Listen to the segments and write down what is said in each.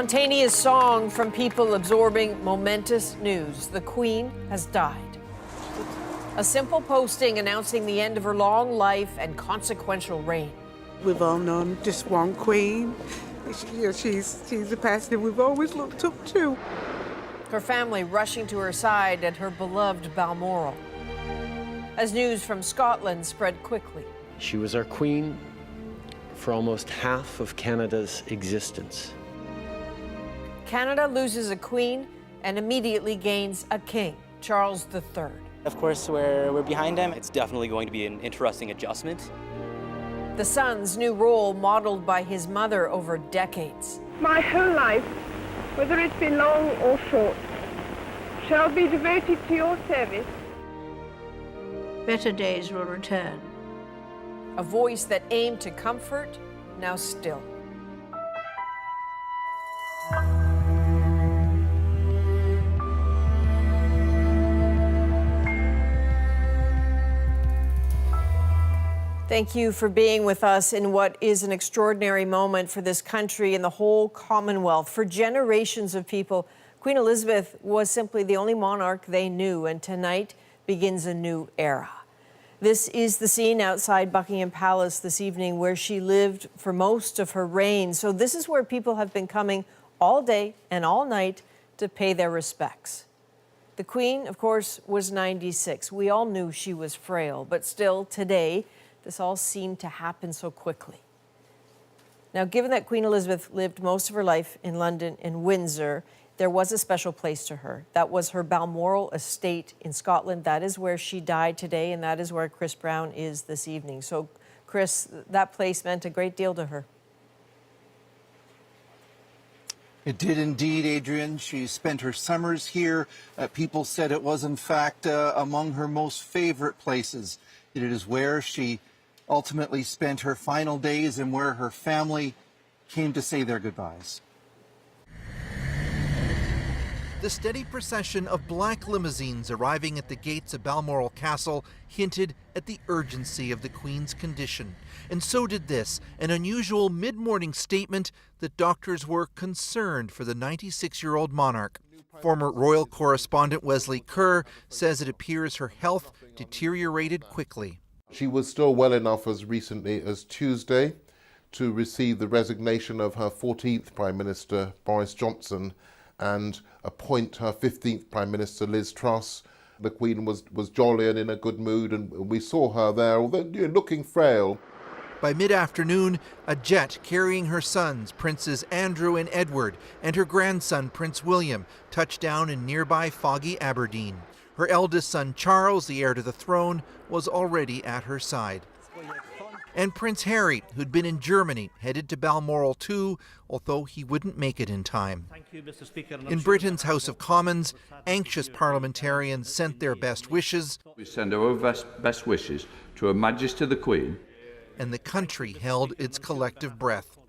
spontaneous song from people absorbing momentous news. The Queen has died. A simple posting announcing the end of her long life and consequential reign. We've all known just one Queen. She's the person we've always looked up to. Her family rushing to her side at her beloved Balmoral. As news from Scotland spread quickly. She was our Queen for almost half of Canada's existence. Canada loses a Queen and immediately gains a King, Charles III. Of course, we're behind him. It's definitely going to be an interesting adjustment. The son's new role modeled by his mother over decades. My whole life, whether it's been long or short, shall be devoted to your service. Better days will return. A voice that aimed to comfort, now still. Thank you for being with us in what is an extraordinary moment for this country and the whole Commonwealth. For generations of people, Queen Elizabeth was simply the only monarch they knew, and tonight begins a new era. This is the scene outside Buckingham Palace this evening where she lived for most of her reign. So this is where people have been coming all day and all night to pay their respects. The Queen, of course, was 96. We all knew she was frail, but still today, this all seemed to happen so quickly. Now, given that Queen Elizabeth lived most of her life in London and Windsor, there was a special place to her. That was her Balmoral estate in Scotland. That is where she died today, and that is where Chris Brown is this evening. So, Chris, that place meant a great deal to her. It did indeed, Adrienne. She spent her summers here. People said it was, in fact, among her most favorite places. It is where she ultimately spent her final days and where her family came to say their goodbyes. The steady procession of black limousines arriving at the gates of Balmoral Castle hinted at the urgency of the Queen's condition. And so did this, an unusual mid-morning statement that doctors were concerned for the 96-year-old monarch. Former royal correspondent Wesley Kerr says it appears her health deteriorated quickly. She was still well enough as recently as Tuesday to receive the resignation of her 14th Prime Minister, Boris Johnson, and appoint her 15th Prime Minister, Liz Truss. The Queen was jolly and in a good mood, and we saw her there, although looking frail. By mid-afternoon, a jet carrying her sons, Princes Andrew and Edward, and her grandson, Prince William, touched down in nearby foggy Aberdeen. Her eldest son, Charles, the heir to the throne, was already at her side. And Prince Harry, who'd been in Germany, headed to Balmoral too, although he wouldn't make it in time. In Britain's House of Commons, anxious parliamentarians sent their best wishes. We send our best wishes to Her Majesty the Queen. And the country held its collective breath.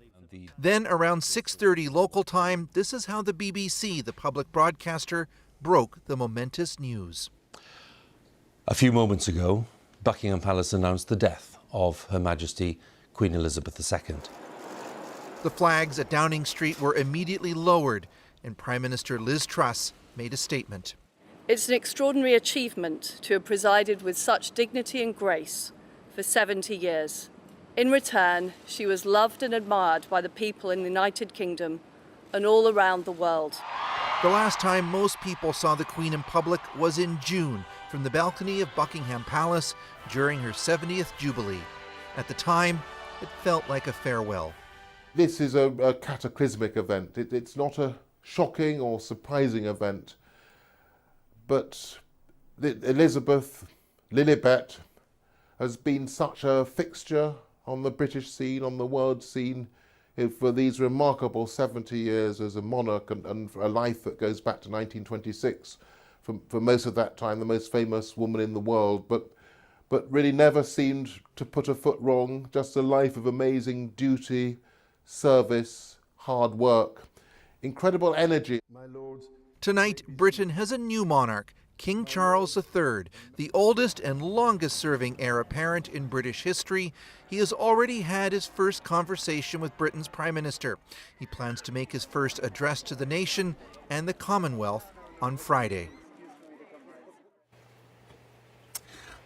Then, around 6:30 local time, this is how the BBC, the public broadcaster, broke the momentous news. A few moments ago, Buckingham Palace announced the death of Her Majesty Queen Elizabeth II. The flags at Downing Street were immediately lowered, and Prime Minister Liz Truss made a statement. It's an extraordinary achievement to have presided with such dignity and grace for 70 years. In return, she was loved and admired by the people in the United Kingdom and all around the world. The last time most people saw the Queen in public was in June from the balcony of Buckingham Palace during her 70th Jubilee. At the time, it felt like a farewell. This is a cataclysmic event. It's not a shocking or surprising event, but Elizabeth, Lilibet, has been such a fixture on the British scene, on the world scene, for these remarkable 70 years as a monarch and for a life that goes back to 1926. For most of that time, the most famous woman in the world, but really never seemed to put a foot wrong, just a life of amazing duty, service, hard work, incredible energy. Tonight, Britain has a new monarch, King Charles III, the oldest and longest-serving heir apparent in British history. He has already had his first conversation with Britain's Prime Minister. He plans to make his first address to the nation and the Commonwealth on Friday.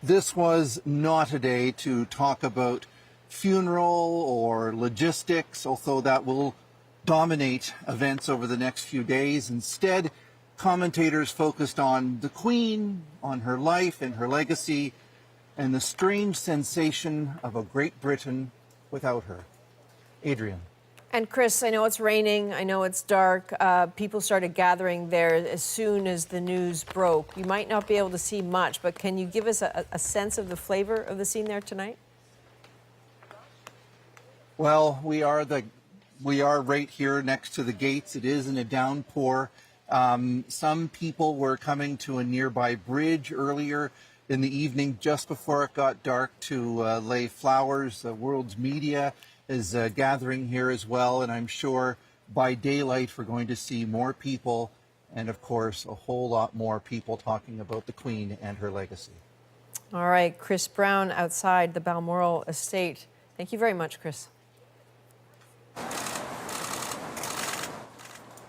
This was not a day to talk about funeral or logistics, although that will dominate events over the next few days. Instead, commentators focused on the Queen, on her life and her legacy, and the strange sensation of a Great Britain without her. Adrienne. And Chris, I know it's raining, I know it's dark. People started gathering there as soon as the news broke. You might not be able to see much, but can you give us a sense of the flavor of the scene there tonight? Well, we are right here next to the gates. It is in a downpour. Some people were coming to a nearby bridge earlier in the evening, just before it got dark, to lay flowers. The world's media is gathering here as well, and I'm sure by daylight we're going to see more people and, of course, a whole lot more people talking about the Queen and her legacy. All right, Chris Brown outside the Balmoral estate. Thank you very much, Chris.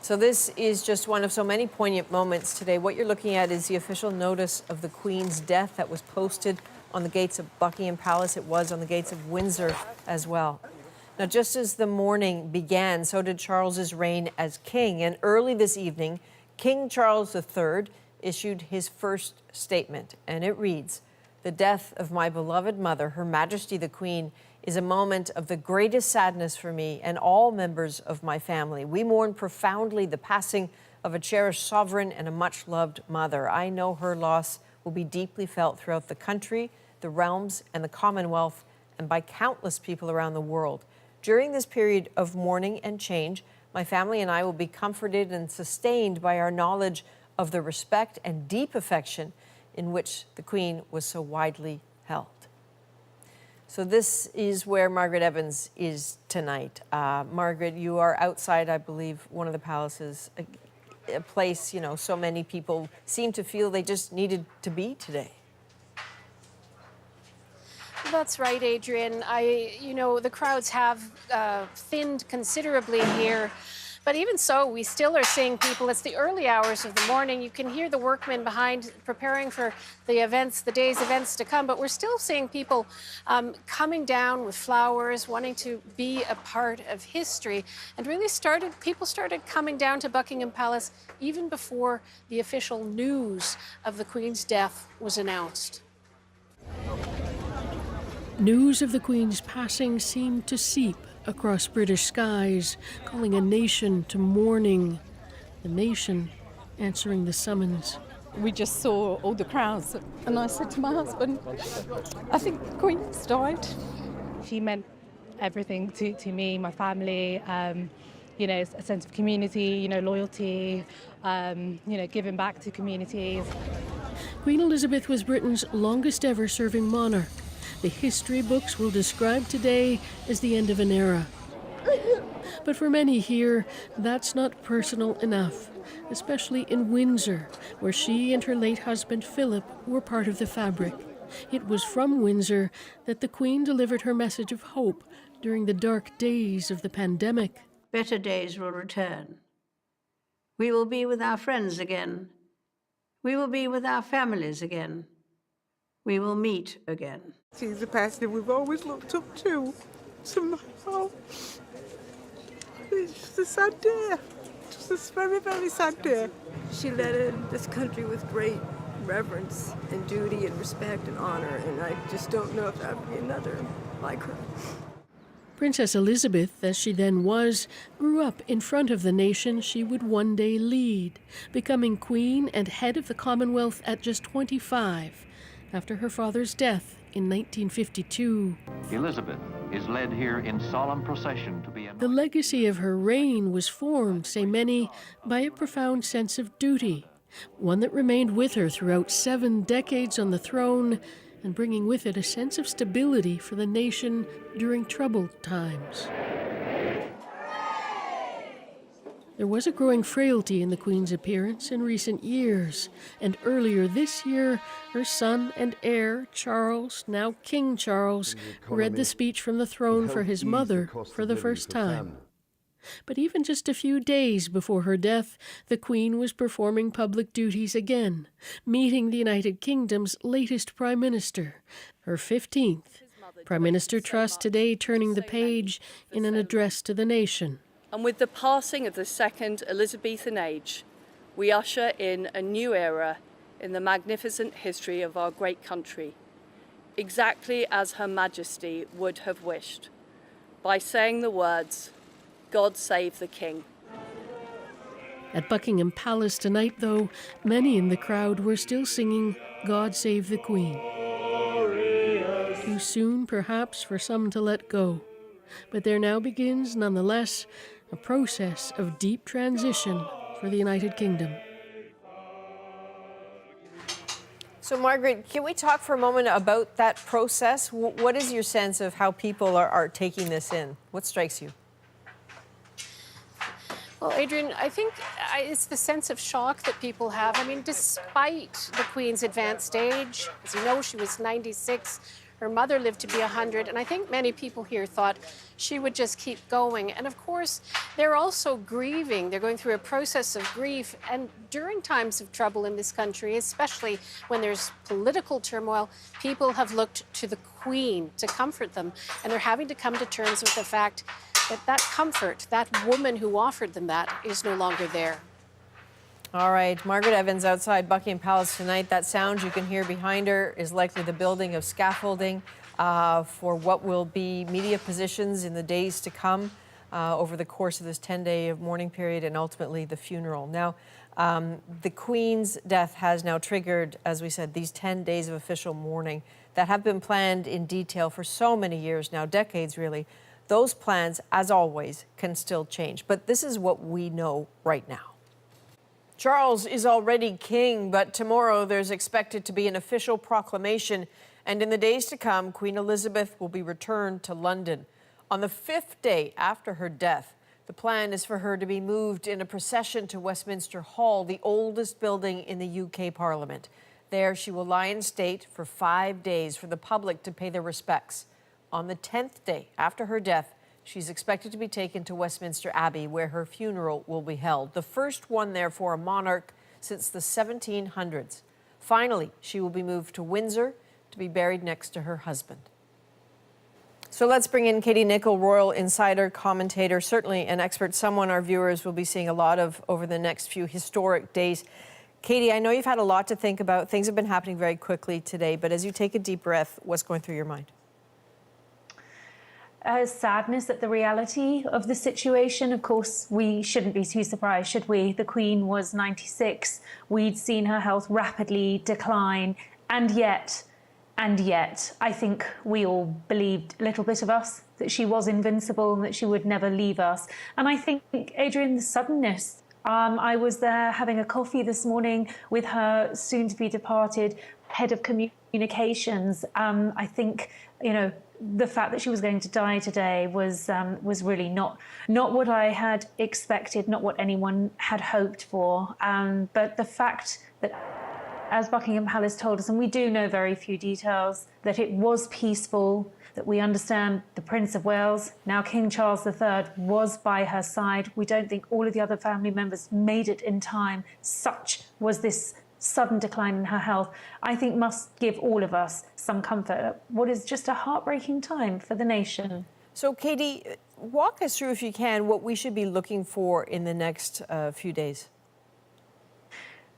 So this is just one of so many poignant moments today. What you're looking at is the official notice of the Queen's death that was posted on the gates of Buckingham Palace. It was on the gates of Windsor as well. Now, just as the morning began, so did Charles's reign as king. And early this evening, King Charles III issued his first statement, and it reads, "The death of my beloved mother, Her Majesty the Queen, is a moment of the greatest sadness for me and all members of my family. We mourn profoundly the passing of a cherished sovereign and a much-loved mother. I know her loss will be deeply felt throughout the country, the realms, and the Commonwealth, and by countless people around the world. During this period of mourning and change, my family and I will be comforted and sustained by our knowledge of the respect and deep affection in which the Queen was so widely held." So this is where Margaret Evans is tonight. Margaret, you are outside, I believe, one of the palaces, a place, so many people seem to feel they just needed to be today. That's right, Adrienne. The crowds have thinned considerably here. But even so, we still are seeing people. It's the early hours of the morning. You can hear the workmen behind preparing for the events, the day's events to come. But we're still seeing people coming down with flowers, wanting to be a part of history. And really people started coming down to Buckingham Palace even before the official news of the Queen's death was announced. News of the Queen's passing seemed to seep across British skies, calling a nation to mourning, the nation answering the summons. We just saw all the crowds, and I said to my husband, I think the Queen's died. She meant everything to me, my family, a sense of community, loyalty, giving back to communities. Queen Elizabeth was Britain's longest ever serving monarch. The history books will describe today as the end of an era. But for many here, that's not personal enough, especially in Windsor, where she and her late husband Philip were part of the fabric. It was from Windsor that the Queen delivered her message of hope during the dark days of the pandemic. Better days will return. We will be with our friends again. We will be with our families again. We will meet again. She's a person we've always looked up to. Somehow, it's just a sad day. Just a very, very sad day. She led this country with great reverence and duty and respect and honor, and I just don't know if there will be another like her. Princess Elizabeth, as she then was, grew up in front of the nation she would one day lead, becoming queen and head of the Commonwealth at just 25. After her father's death in 1952. Elizabeth is led here in solemn procession to be The legacy of her reign was formed, say many, by a profound sense of duty, one that remained with her throughout 7 decades on the throne, and bringing with it a sense of stability for the nation during troubled times. There was a growing frailty in the Queen's appearance in recent years, and earlier this year, her son and heir, Charles, now King Charles, read the speech from the throne for his mother for the first time. But even just a few days before her death, the Queen was performing public duties again, meeting the United Kingdom's latest Prime Minister, her 15th. Prime Minister Truss today turning the page in an address to the nation. And with the passing of the second Elizabethan age, we usher in a new era in the magnificent history of our great country, exactly as Her Majesty would have wished, by saying the words, "God save the King." At Buckingham Palace tonight, though, many in the crowd were still singing God Save the Queen. Too soon, perhaps, for some to let go. But there now begins, nonetheless, a process of deep transition for the United Kingdom. So, Margaret, can we talk for a moment about that process? What is your sense of how people are taking this in? What strikes you? Well, Adrienne, I think it's the sense of shock that people have. I mean, despite the Queen's advanced age, as you know, she was 96. Her mother lived to be 100, and I think many people here thought she would just keep going. And of course, they're also grieving. They're going through a process of grief. And during times of trouble in this country, especially when there's political turmoil, people have looked to the Queen to comfort them. And they're having to come to terms with the fact that that comfort, that woman who offered them that, is no longer there. All right, Margaret Evans outside Buckingham Palace tonight. That sound you can hear behind her is likely the building of scaffolding for what will be media positions in the days to come over the course of this 10-day mourning period and ultimately the funeral. Now, the Queen's death has now triggered, as we said, these 10 days of official mourning that have been planned in detail for so many years now, decades really. Those plans, as always, can still change. But this is what we know right now. Charles is already king, but tomorrow there's expected to be an official proclamation. And in the days to come, Queen Elizabeth will be returned to London. On the 5th day after her death, the plan is for her to be moved in a procession to Westminster Hall, the oldest building in the UK Parliament. There she will lie in state for 5 days for the public to pay their respects. On the 10th day after her death, she's expected to be taken to Westminster Abbey, where her funeral will be held. The first one there for a monarch since the 1700s. Finally, she will be moved to Windsor to be buried next to her husband. So let's bring in Katie Nicholl, royal insider, commentator, certainly an expert, someone our viewers will be seeing a lot of over the next few historic days. Katie, I know you've had a lot to think about. Things have been happening very quickly today, but as you take a deep breath, what's going through your mind? Sadness at the reality of the situation. Of course, we shouldn't be too surprised, should we? The Queen was 96. We'd seen her health rapidly decline. And yet, I think we all believed, a little bit of us, that she was invincible and that she would never leave us. And I think, Adrienne, the suddenness. I was there having a coffee this morning with her soon-to-be departed head of communications. I think, you know, the fact that she was going to die today was really not what I had expected, not what anyone had hoped for. But the fact that, as Buckingham Palace told us, and we do know very few details, that it was peaceful, that we understand the Prince of Wales, now King Charles III, was by her side. We don't think all of the other family members made it in time. Such was this sudden decline in her health, I think must give all of us some comfort at what is just a heartbreaking time for the nation. So, Katie, walk us through, if you can, what we should be looking for in the next few days.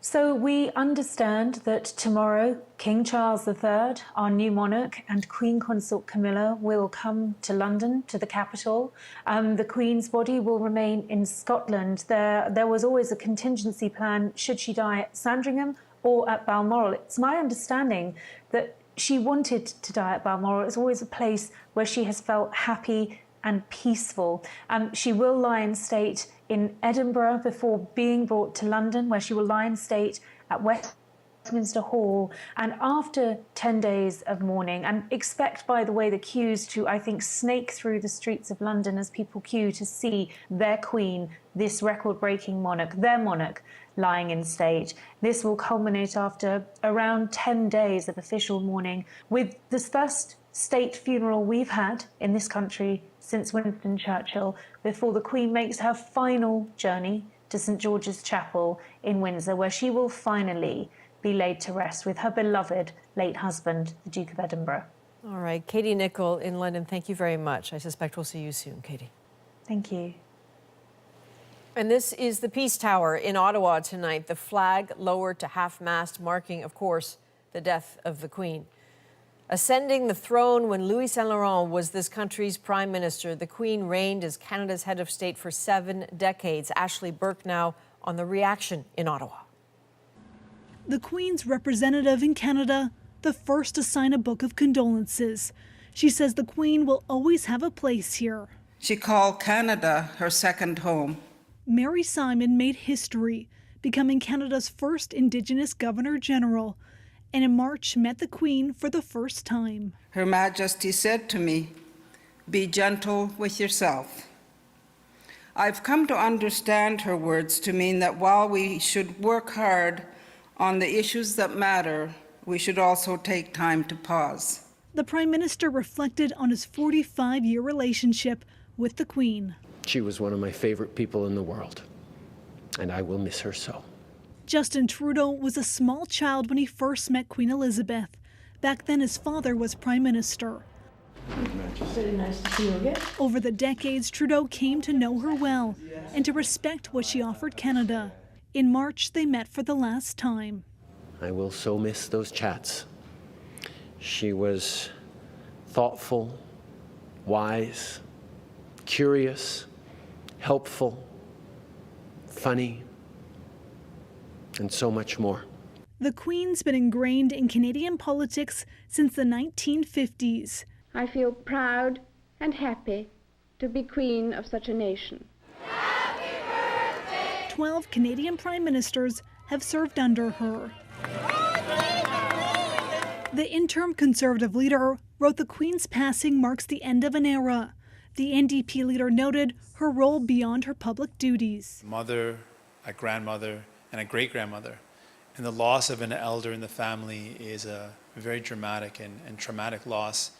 So we understand that tomorrow King Charles III, our new monarch, and Queen Consort Camilla will come to London, to the capital. The Queen's body will remain in Scotland. There was always a contingency plan should she die at Sandringham or at Balmoral. It's my understanding that she wanted to die at Balmoral. It's always a place where she has felt happy and peaceful. She will lie in state in Edinburgh before being brought to London, where she will lie in state at Westminster Hall, and after 10 days of mourning, and expect, by the way, the queues to, I think, snake through the streets of London as people queue to see their Queen, this record-breaking monarch, their monarch, lying in state. This will culminate after around 10 days of official mourning, with the first state funeral we've had in this country since Winston Churchill, before the Queen makes her final journey to St George's Chapel in Windsor, where she will finally be laid to rest with her beloved late husband, the Duke of Edinburgh. All right, Katie Nicholl in London, thank you very much. I suspect we'll see you soon, Katie. Thank you. And this is the Peace Tower in Ottawa tonight, the flag lowered to half-mast, marking, of course, the death of the Queen. Ascending the throne when Louis Saint Laurent was this country's prime minister, the Queen reigned as Canada's head of state for 7 decades. Ashley Burke now on the reaction in Ottawa. The Queen's representative in Canada, the first to sign a book of condolences. She says the Queen will always have a place here. She called Canada her second home. Mary Simon made history, becoming Canada's first Indigenous Governor-General, and in March met the Queen for the first time. Her Majesty said to me, "Be gentle with yourself." I've come to understand her words to mean that while we should work hard on the issues that matter, we should also take time to pause. The Prime Minister reflected on his 45-year relationship with the Queen. She was one of my favorite people in the world, and I will miss her so. Justin Trudeau was a small child when he first met Queen Elizabeth. Back then, his father was Prime Minister. Very nice to see you again. Over the decades, Trudeau came to know her well and to respect what she offered Canada. In March, they met for the last time. I will so miss those chats. She was thoughtful, wise, curious, helpful, funny, and so much more. The Queen's been ingrained in Canadian politics since the 1950s. I feel proud and happy to be Queen of such a nation. 12 Canadian Prime Ministers have served under her. The interim Conservative leader wrote the Queen's passing marks the end of an era. The NDP leader noted her role beyond her public duties. Mother, a grandmother, and a great-grandmother. And the loss of an elder in the family is a very dramatic and traumatic loss.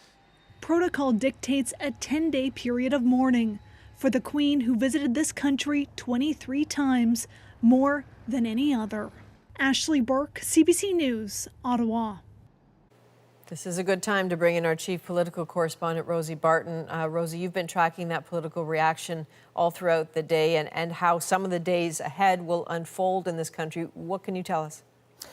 Protocol dictates a 10-day period of mourning for the Queen, who visited this country 23 times, more than any other. Ashley Burke, CBC News, Ottawa. This is a good time to bring in our chief political correspondent, Rosie Barton. Rosie, you've been tracking that political reaction all throughout the day and how some of the days ahead will unfold in this country. What can you tell us?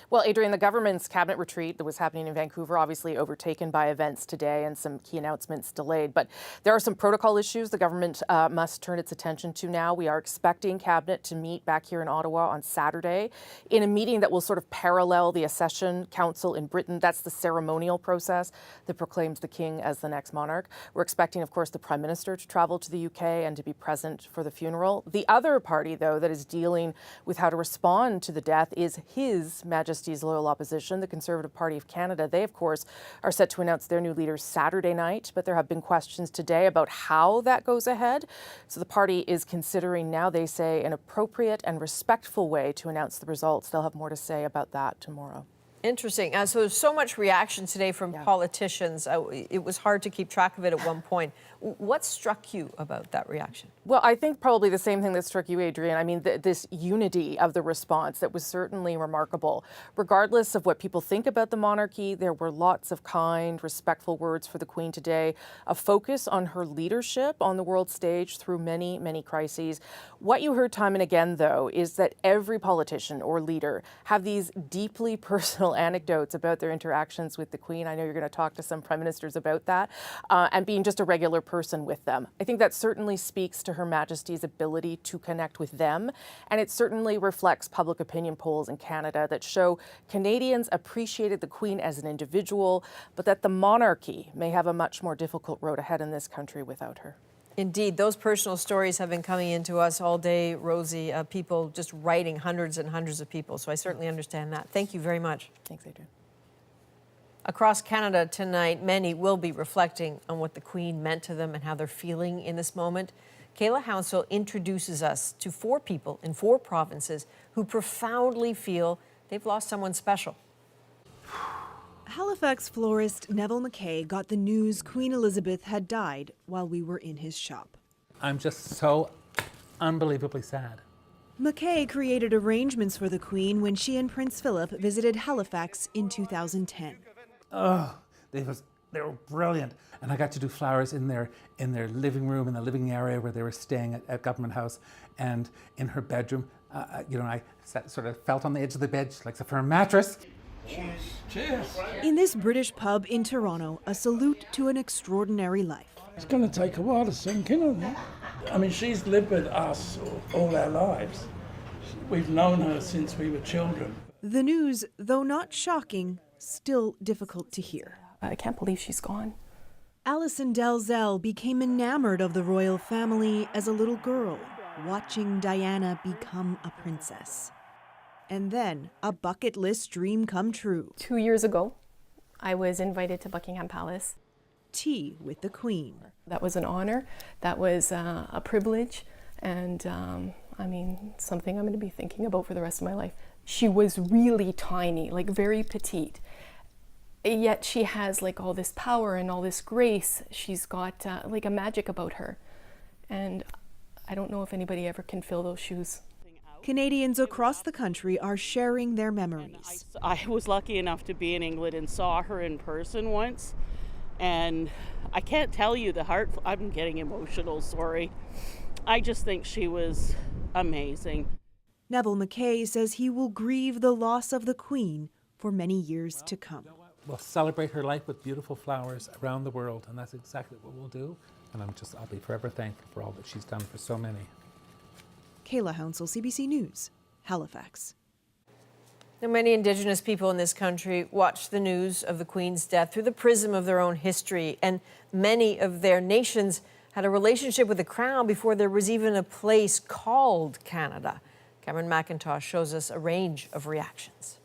Well, Adrienne, the government's cabinet retreat that was happening in Vancouver, obviously overtaken by events today and some key announcements delayed. But there are some protocol issues the government must turn its attention to now. We are expecting cabinet to meet back here in Ottawa on Saturday in a meeting that will sort of parallel the accession council in Britain. That's the ceremonial process that proclaims the king as the next monarch. We're expecting, of course, the Prime Minister to travel to the UK and to be present for the funeral. The other party, though, that is dealing with how to respond to the death is His Majesty's loyal opposition, the Conservative Party of Canada. They, of course, are set to announce their new leader Saturday night, but there have been questions today about how that goes ahead. So the party is considering now, they say, an appropriate and respectful way to announce the results. They'll have more to say about that tomorrow. Interesting. So there's so much reaction today from politicians. It was hard to keep track of it at one point. What struck you about that reaction? Well, I think probably the same thing that struck you, Adrienne. I mean, this unity of the response that was certainly remarkable. Regardless of what people think about the monarchy, there were lots of kind, respectful words for the Queen today, a focus on her leadership on the world stage through many, many crises. What you heard time and again, though, is that every politician or leader have these deeply personal anecdotes about their interactions with the Queen. I know you're going to talk to some prime ministers about that, and being just a regular person with them. I think that certainly speaks to Her Majesty's ability to connect with them, and it certainly reflects public opinion polls in Canada that show Canadians appreciated the Queen as an individual, but that the monarchy may have a much more difficult road ahead in this country without her. Indeed, those personal stories have been coming into us all day, Rosie, people just writing, hundreds and hundreds of people. So I certainly understand that. Thank you very much. Thanks, Adrienne. Across Canada tonight, many will be reflecting on what the Queen meant to them and how they're feeling in this moment. Kayla Hounsell introduces us to 4 people in 4 provinces who profoundly feel they've lost someone special. Halifax florist Neville McKay got the news Queen Elizabeth had died while we were in his shop. I'm just so unbelievably sad. McKay created arrangements for the Queen when she and Prince Philip visited Halifax in 2010. Oh, they were brilliant. And I got to do flowers in their living room, in the living area where they were staying at Government House, and in her bedroom. I sort of felt on the edge of the bed, like a firm mattress. Cheers. In this British pub in Toronto, a salute to an extraordinary life. It's going to take a while to sink in on that. I mean, she's lived with us all our lives. We've known her since we were children. The news, though not shocking, still difficult to hear. I can't believe she's gone. Alison Dalzell became enamored of the royal family as a little girl, watching Diana become a princess. And then a bucket list dream come true. 2 years ago, I was invited to Buckingham Palace. Tea with the Queen. That was an honor. That was a privilege. And something I'm going to be thinking about for the rest of my life. She was really tiny, like very petite. Yet she has like all this power and all this grace. She's got like a magic about her. And I don't know if anybody ever can fill those shoes. Canadians across the country are sharing their memories. I was lucky enough to be in England and saw her in person once. And I can't tell you I'm getting emotional, sorry. I just think she was amazing. Neville McKay says he will grieve the loss of the Queen for many years to come. We'll celebrate her life with beautiful flowers around the world, and that's exactly what we'll do. And I'll be forever thankful for all that she's done for so many. Kayla Hounsell, CBC News, Halifax. Now, many Indigenous people in this country watch the news of the Queen's death through the prism of their own history, and many of their nations had a relationship with the Crown before there was even a place called Canada. Cameron McIntosh shows us a range of reactions.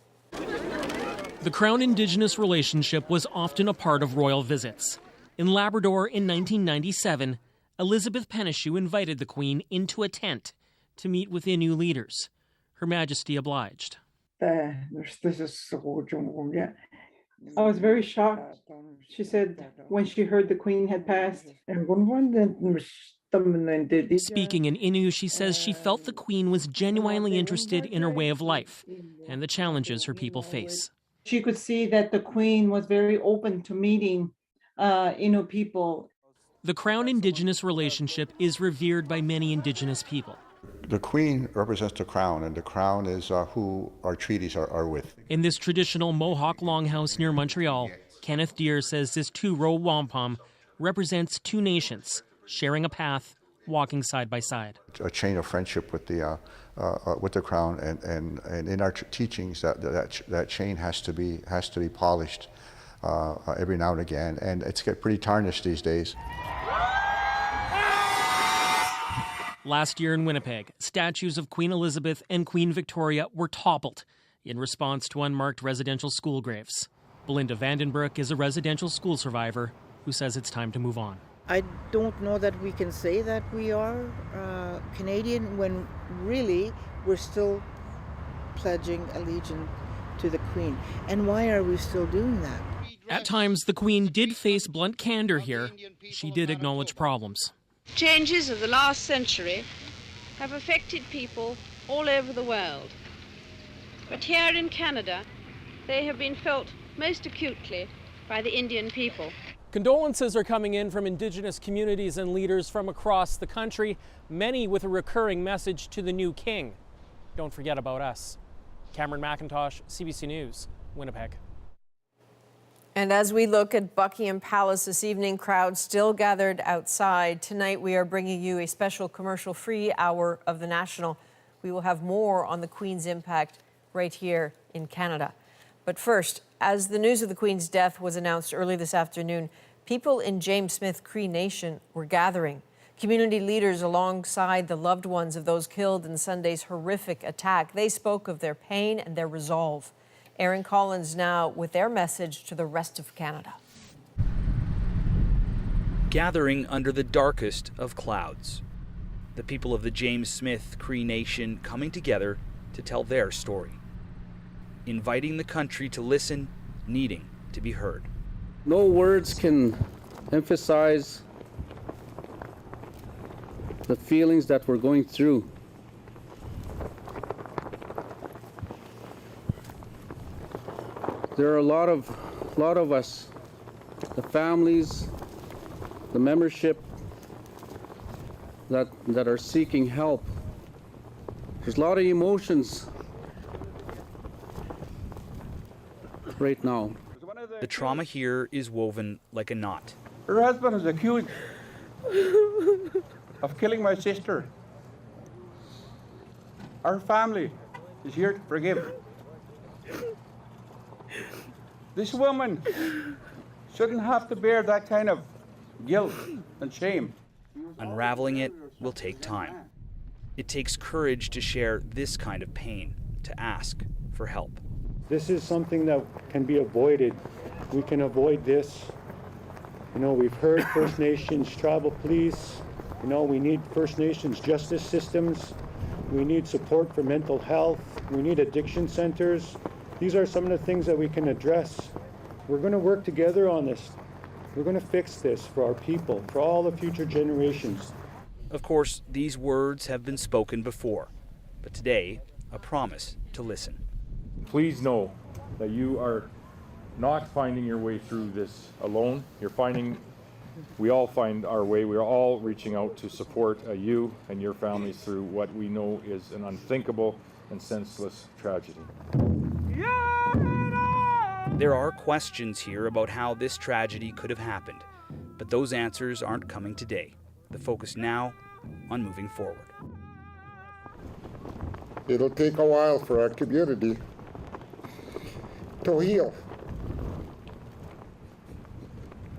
The Crown-Indigenous relationship was often a part of royal visits. In Labrador in 1997, Elizabeth Penneshu invited the Queen into a tent to meet with Innu leaders. Her Majesty obliged. I was very shocked. She said when she heard the Queen had passed. Speaking in Innu, she says she felt the Queen was genuinely interested in her way of life and the challenges her people face. She could see that the Queen was very open to meeting Innu people. The Crown-Indigenous relationship is revered by many Indigenous people. The Queen represents the Crown, and the Crown is who our treaties are with. In this traditional Mohawk longhouse near Montreal, Kenneth Deere says this 2-row wampum represents 2 nations, sharing a path, walking side by side. A chain of friendship with the Crown, and in our teachings, that chain has to be polished every now and again, and it's get pretty tarnished these days. Last year in Winnipeg, statues of Queen Elizabeth and Queen Victoria were toppled in response to unmarked residential school graves. Belinda Vandenbroek is a residential school survivor who says it's time to move on. I don't know that we can say that we are Canadian when really we're still pledging allegiance to the Queen. And why are we still doing that? At times, the Queen did face blunt candor here. She did acknowledge problems. Changes of the last century have affected people all over the world. But here in Canada, they have been felt most acutely by the Indian people. Condolences are coming in from Indigenous communities and leaders from across the country, many with a recurring message to the new king. Don't forget about us. Cameron McIntosh, CBC News, Winnipeg. And as we look at Buckingham Palace this evening, crowds still gathered outside. Tonight we are bringing you a special commercial-free hour of the National. We will have more on the Queen's impact right here in Canada. But first, as the news of the Queen's death was announced early this afternoon, people in James Smith Cree Nation were gathering. Community leaders alongside the loved ones of those killed in Sunday's horrific attack, they spoke of their pain and their resolve. Aaron Collins now with their message to the rest of Canada. Gathering under the darkest of clouds, the people of the James Smith Cree Nation coming together to tell their story, inviting the country to listen, needing to be heard. No words can emphasize the feelings that we're going through. There are a lot of us, the families, the membership that are seeking help. There's a lot of emotions right now. The trauma here is woven like a knot. Her husband is accused of killing my sister. Our family is here to forgive. This woman shouldn't have to bear that kind of guilt and shame. Unraveling it will take time. It takes courage to share this kind of pain, to ask for help. This is something that can be avoided. We can avoid this. You know, we've heard First Nations tribal police. You know, we need First Nations justice systems. We need support for mental health. We need addiction centers. These are some of the things that we can address. We're going to work together on this. We're going to fix this for our people, for all the future generations. Of course, these words have been spoken before, but today, a promise to listen. Please know that you are not finding your way through this alone. We all find our way. We are all reaching out to support you and your families through what we know is an unthinkable and senseless tragedy. There are questions here about how this tragedy could have happened, but those answers aren't coming today. The focus now on moving forward. It'll take a while for our community to heal.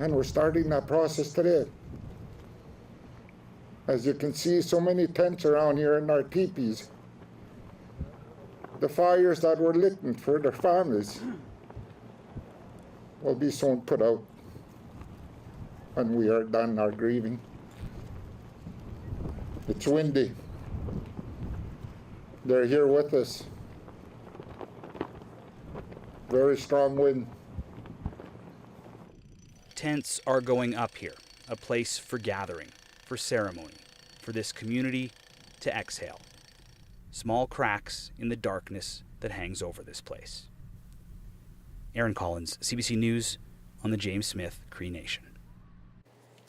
And we're starting that process today. As you can see, so many tents around here in our teepees. The fires that were lit for their families will be soon put out when we are done our grieving. It's windy. They're here with us. Very strong wind. Tents are going up here, a place for gathering, for ceremony, for this community to exhale. Small cracks in the darkness that hangs over this place. Aaron Collins, CBC News on the James Smith Cree Nation.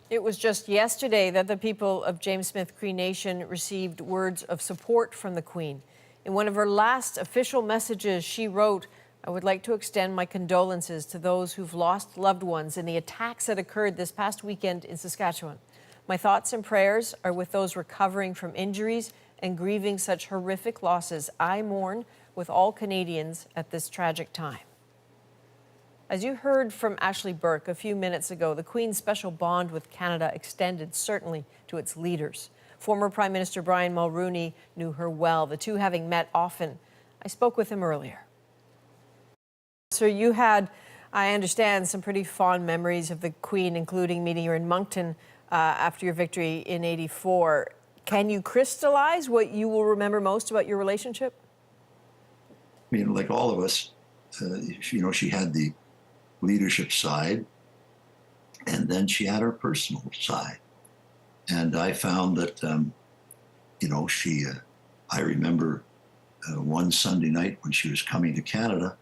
It was just yesterday that the people of James Smith Cree Nation received words of support from the Queen. In one of her last official messages, she wrote, "I would like to extend my condolences to those who've lost loved ones in the attacks that occurred this past weekend in Saskatchewan. My thoughts and prayers are with those recovering from injuries and grieving such horrific losses. I mourn with all Canadians at this tragic time." As you heard from Ashley Burke a few minutes ago, the Queen's special bond with Canada extended certainly to its leaders. Former Prime Minister Brian Mulroney knew her well, the two having met often. I spoke with him earlier. So you had, I understand, some pretty fond memories of the Queen, including meeting her in Moncton after your victory in '84. Can you crystallize what you will remember most about your relationship? I mean, like all of us, she had the leadership side, and then she had her personal side. And I found that, I remember one Sunday night when she was coming to Canada,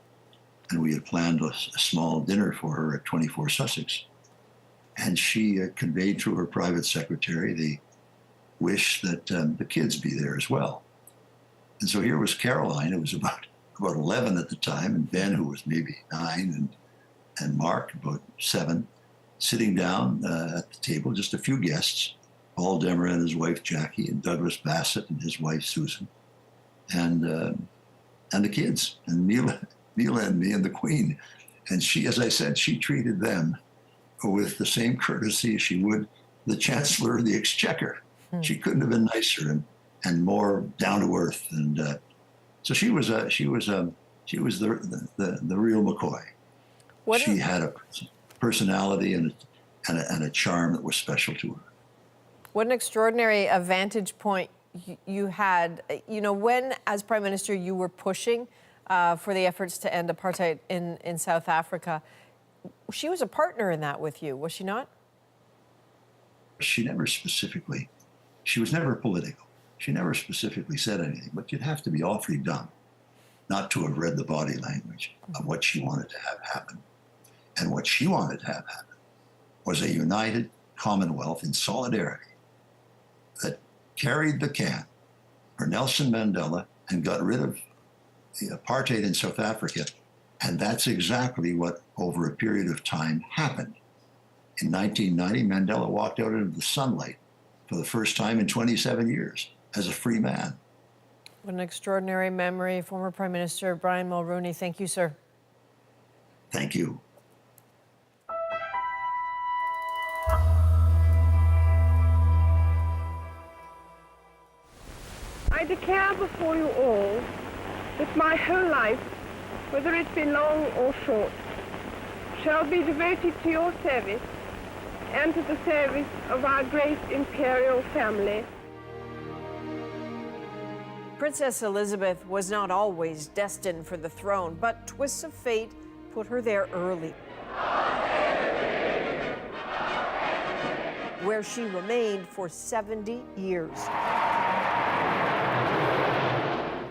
and we had planned a small dinner for her at 24 Sussex. And she conveyed through her private secretary the wish that the kids be there as well. And so here was Caroline, who was about 11 at the time, and Ben, who was maybe 9, and Mark, about 7, sitting down at the table, just a few guests, Paul Demer and his wife Jackie, and Douglas Bassett and his wife Susan, and the kids, and Neela and me and the Queen. And she, as I said, she treated them with the same courtesy as she would the Chancellor of the Exchequer. She couldn't have been nicer and more down to earth. And so she was the real McCoy. She had a personality and a charm that was special to her. What an extraordinary vantage point you had. You know, when, as Prime Minister, you were pushing for the efforts to end apartheid in South Africa, she was a partner in that with you, was she not? She was never political. She never specifically said anything, but you'd have to be awfully dumb not to have read the body language of what she wanted to have happen. And what she wanted to have happen was a united Commonwealth in solidarity that carried the can for Nelson Mandela and got rid of the apartheid in South Africa. And that's exactly what, over a period of time, happened. In 1990, Mandela walked out into the sunlight for the first time in 27 years as a free man. What an extraordinary memory. Former Prime Minister Brian Mulroney, thank you, sir. Thank you. I declare before you all that my whole life, whether it be long or short, shall be devoted to your service and to the service of our great imperial family. Princess Elizabeth was not always destined for the throne, but twists of fate put her there early, where she remained for 70 years.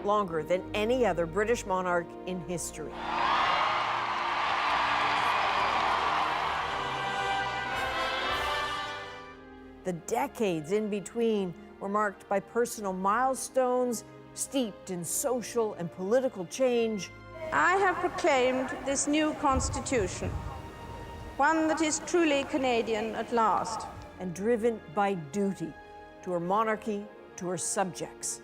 Longer than any other British monarch in history. The decades in between were marked by personal milestones, steeped in social and political change. I have proclaimed this new constitution, one that is truly Canadian at last. And driven by duty to her monarchy, to her subjects.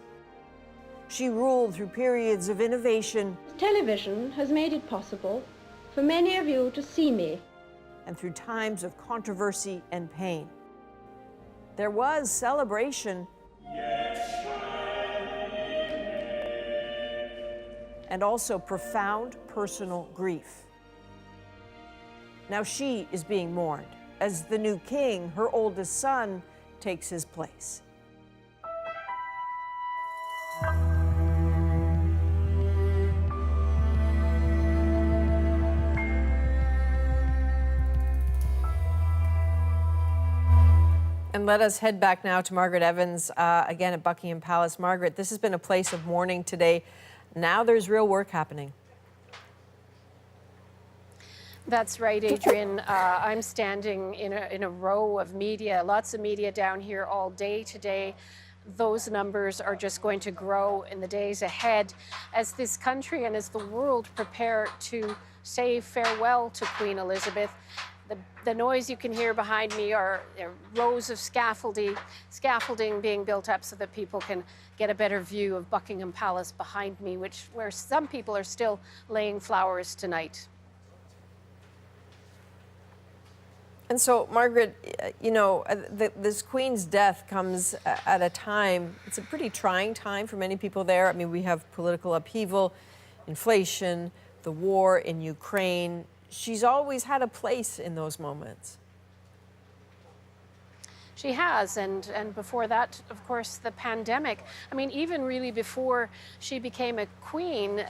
She ruled through periods of innovation. Television has made it possible for many of you to see me. And through times of controversy and pain. There was celebration. And also profound personal grief. Now she is being mourned as the new king, her oldest son, takes his place. And let us head back now to Margaret Evans, again at Buckingham Palace. Margaret, this has been a place of mourning today. Now there's real work happening. That's right, Adrienne. I'm standing in a row of media, lots of media down here all day today. Those numbers are just going to grow in the days ahead as this country and as the world prepare to say farewell to Queen Elizabeth. The noise you can hear behind me are rows of scaffolding being built up so that people can get a better view of Buckingham Palace behind me, where some people are still laying flowers tonight. And so, Margaret, you know, this Queen's death comes at a time, it's a pretty trying time for many people there. I mean, we have political upheaval, inflation, the war in Ukraine. She's always had a place in those moments. She has, and before that, of course, the pandemic. I mean, even really before she became a queen,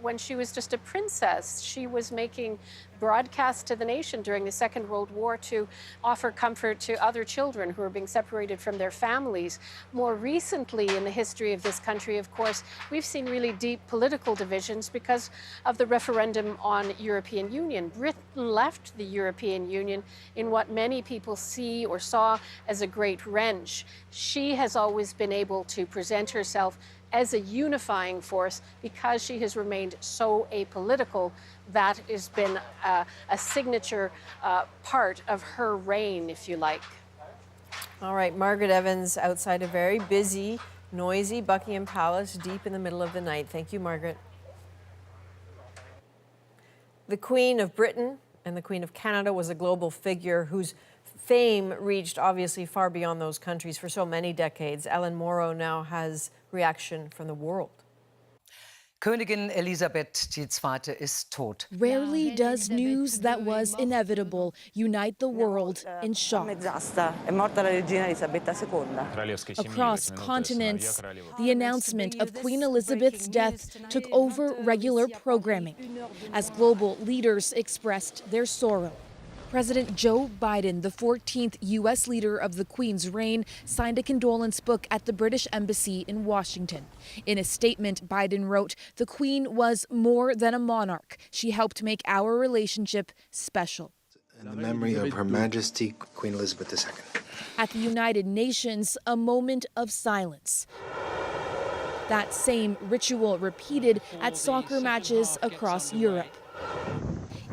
when she was just a princess, she was making broadcasts to the nation during the Second World War to offer comfort to other children who were being separated from their families. More recently in the history of this country, of course, we've seen really deep political divisions because of the referendum on European Union. Britain left the European Union in what many people see or saw as a great wrench. She has always been able to present herself as a unifying force because she has remained so apolitical. That has been a signature part of her reign, if you like. All right, Margaret Evans outside a very busy, noisy Buckingham Palace deep in the middle of the night. Thank you, Margaret. The Queen of Britain and the Queen of Canada was a global figure whose fame reached obviously far beyond those countries for so many decades. Ellen Morrow now has reaction from the world. Königin Elisabeth II ist tot. Rarely does news that was inevitable unite the world in shock. Across continents, the announcement of Queen Elizabeth's death took over regular programming as global leaders expressed their sorrow. President Joe Biden, the 14th U.S. leader of the Queen's reign, signed a condolence book at the British Embassy in Washington. In a statement, Biden wrote, "The Queen was more than a monarch. She helped make our relationship special." In the memory of Her Majesty Queen Elizabeth II. At the United Nations, a moment of silence. That same ritual repeated at soccer matches across Europe.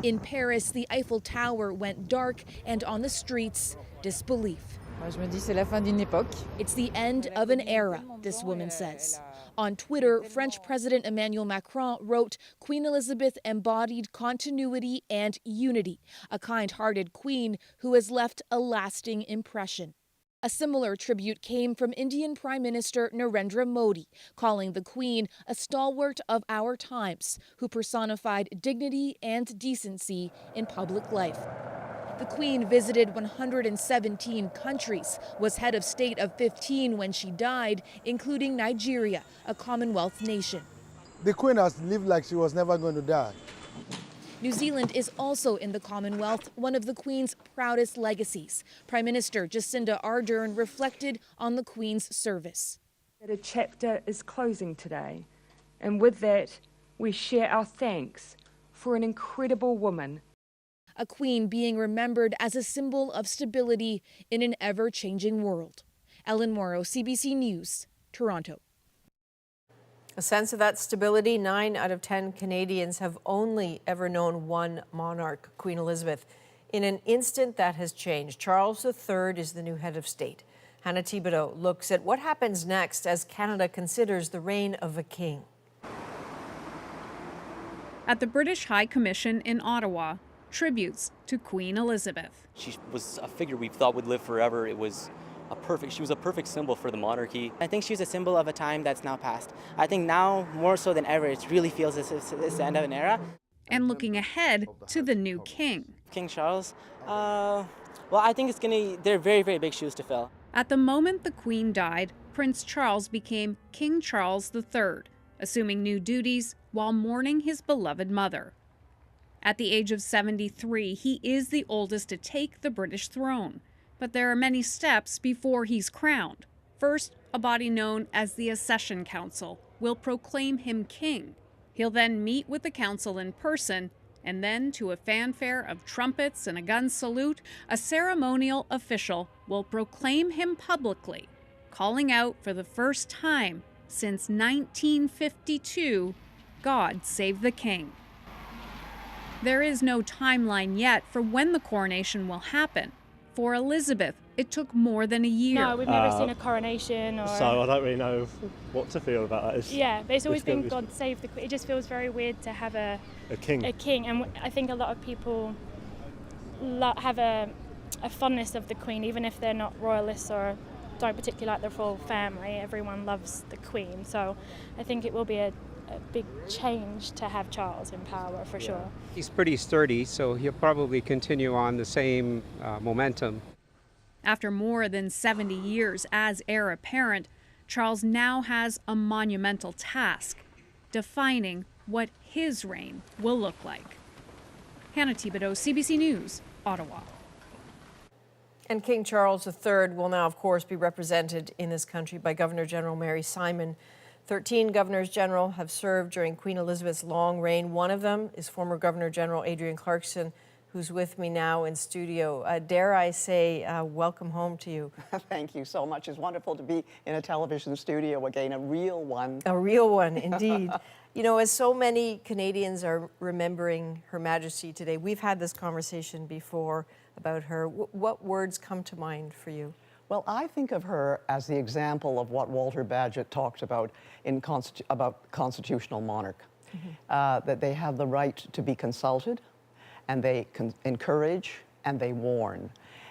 In Paris, the Eiffel Tower went dark, and on the streets, disbelief. It's the end of an era, this woman says. On Twitter, French President Emmanuel Macron wrote, "Queen Elizabeth embodied continuity and unity, a kind-hearted queen who has left a lasting impression." A similar tribute came from Indian Prime Minister Narendra Modi, calling the Queen a stalwart of our times who personified dignity and decency in public life. The Queen visited 117 countries, was head of state of 15 when she died, including Nigeria, a Commonwealth nation. The Queen has lived like she was never going to die. New Zealand is also in the Commonwealth, one of the Queen's proudest legacies. Prime Minister Jacinda Ardern reflected on the Queen's service. A chapter is closing today, and with that, we share our thanks for an incredible woman. A queen being remembered as a symbol of stability in an ever-changing world. Ellen Morrow, CBC News, Toronto. A sense of that stability. 9 out of 10 Canadians have only ever known one monarch, Queen Elizabeth. In an instant, that has changed. Charles III is the new head of state. Hannah Thibodeau looks at what happens next as Canada considers the reign of a king. At the British High Commission in Ottawa, tributes to Queen Elizabeth. She was a figure we thought would live forever. She was a perfect symbol for the monarchy. I think she's a symbol of a time that's now past. I think now, more so than ever, it really feels it's the end of an era. And looking ahead to the new king. King Charles, well, I think they're very, very big shoes to fill. At the moment the Queen died, Prince Charles became King Charles III, assuming new duties while mourning his beloved mother. At the age of 73, he is the oldest to take the British throne. But there are many steps before he's crowned. First, a body known as the Accession Council will proclaim him king. He'll then meet with the council in person, and then, to a fanfare of trumpets and a gun salute, a ceremonial official will proclaim him publicly, calling out for the first time since 1952, "God Save the King." There is no timeline yet for when the coronation will happen. For Elizabeth, it took more than a year. No, we've never seen a coronation. So I don't really know what to feel about that. Yeah, but it's always been God Save the Queen. It just feels very weird to have a king. And I think a lot of people have a fondness of the Queen, even if they're not royalists or don't particularly like the royal family. Everyone loves the Queen. So I think it will be a big change to have Charles in power, for sure. He's pretty sturdy, so he'll probably continue on the same momentum. After more than 70 years as heir apparent, Charles now has a monumental task, defining what his reign will look like. Hannah Thibodeau, CBC News, Ottawa. And King Charles III will now, of course, be represented in this country by Governor General Mary Simon. 13 governors general have served during Queen Elizabeth's long reign. One of them is former Governor General Adrienne Clarkson, who's with me now in studio. Dare I say, welcome home to you. Thank you so much. It's wonderful to be in a television studio again, a real one. A real one, indeed. You know, as so many Canadians are remembering Her Majesty today, we've had this conversation before about her. What words come to mind for you? Well, I think of her as the example of what Walter Bagehot talked about about constitutional monarch, that they have the right to be consulted, and they encourage, and they warn.